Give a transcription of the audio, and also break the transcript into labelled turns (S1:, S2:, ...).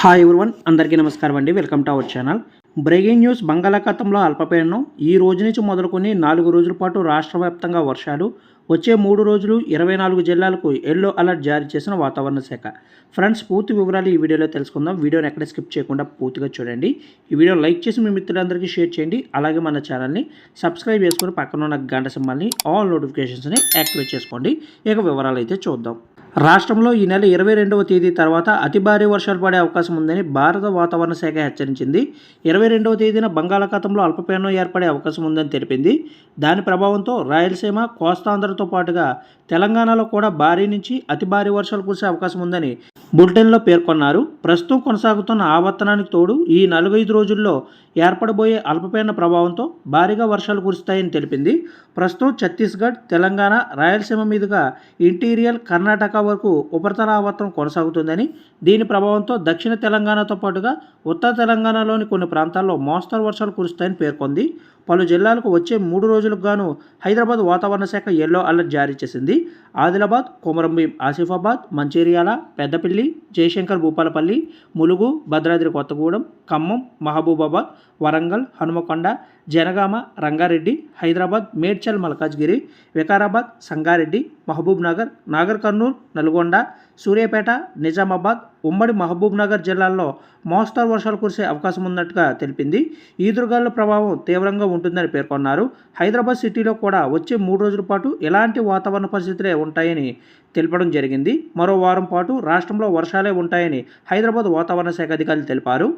S1: Hi everyone, అందరికీ నమస్కారం అండి. Welcome to our channel. Breaking news. బంగాళాఖాతంలో అల్పపీడనం ఈ రోజు నుంచి మొదలుకొని 4 రోజుల పాటు రాష్ట్ర వ్యాప్తంగా వర్షాలు. వచ్చే 3 రోజులు 24 జిల్లాలకు ఎల్లో అలర్ట్ జారీ చేసిన వాతావరణ శాఖ. ఫ్రెండ్స్, పూర్తి వివరాలు ఈ వీడియోలో తెలుసుకుందాం. వీడియోని ఎక్కడ స్కిప్ చేయకుండా పూర్తిగా చూడండి. ఈ వీడియో లైక్ చేసి మీ మిత్రులందరికీ షేర్ చేయండి. అలాగే మన ఛానల్ని సబ్స్క్రైబ్ చేసుకొని పక్కన ఉన్న గంట సింబల్ని ఆల్ నోటిఫికేషన్స్ని యాక్టివేట్ చేసుకోండి. ఇక వివరాలు అయితే చూద్దాం. రాష్ట్రంలో ఈ నెల 22వ తేదీ తర్వాత అతి భారీ వర్షాలు పడే అవకాశం ఉందని భారత వాతావరణ శాఖ హెచ్చరించింది. 22వ తేదీన బంగాళాఖాతంలో అల్పపీడనం ఏర్పడే అవకాశం ఉందని తెలిపింది. దాని ప్రభావంతో రాయలసీమ, కోస్తాంధ్రతో పాటుగా తెలంగాణలో కూడా భారీ నుంచి అతి భారీ వర్షాలు కురిసే అవకాశం ఉందని బులెటిన్లో పేర్కొన్నారు. ప్రస్తుతం కొనసాగుతున్న ఆవర్తనానికి తోడు ఈ 4-5 రోజుల్లో ఏర్పడబోయే అల్పపీడన ప్రభావంతో భారీగా వర్షాలు కురుస్తాయని తెలిపింది. ప్రస్తుతం ఛత్తీస్గఢ్, తెలంగాణ, రాయలసీమ మీదుగా ఇంటీరియర్ కర్ణాటక వరకు ఉపరితల ఆవర్తనం కొనసాగుతుందని, దీని ప్రభావంతో దక్షిణ తెలంగాణతో పాటుగా ఉత్తర తెలంగాణలోని కొన్ని ప్రాంతాల్లో మోస్తరు వర్షాలు కురుస్తాయని పేర్కొంది. పలు జిల్లాలకు వచ్చే 3 రోజులకు గాను హైదరాబాద్ వాతావరణ శాఖ ఎల్లో అలర్ట్ జారీ చేసింది. ఆదిలాబాద్, కొమరంభీం, ఆసిఫాబాద్, మంచిర్యాల, పెద్దపల్లి, జయశంకర్ భూపాలపల్లి, ములుగు, భద్రాద్రి కొత్తగూడెం, ఖమ్మం, మహబూబాబాద్, వరంగల్, హనుమకొండ, జనగామ, రంగారెడ్డి, హైదరాబాద్, మేడ్చల్, మల్కాజ్గిరి, వికారాబాద్, సంగారెడ్డి, మహబూబ్ నగర్, నాగర్ కర్నూల్, నల్గొండ, సూర్యాపేట, నిజామాబాద్, ఉమ్మడి మహబూబ్ నగర్ జిల్లాల్లో మోస్తరు వర్షాలు కురిసే అవకాశం ఉన్నట్టుగా తెలిపింది. ఈదురుగాలుల ప్రభావం తీవ్రంగా ఉంటుందని పేర్కొన్నారు. హైదరాబాద్ సిటీలో కూడా వచ్చే 3 రోజుల పాటు ఎలాంటి వాతావరణ పరిస్థితులే ఉంటాయని తెలపడం జరిగింది. మరో వారం పాటు రాష్ట్రంలో వర్షాలే ఉంటాయని హైదరాబాద్ వాతావరణ శాఖ అధికారులు తెలిపారు.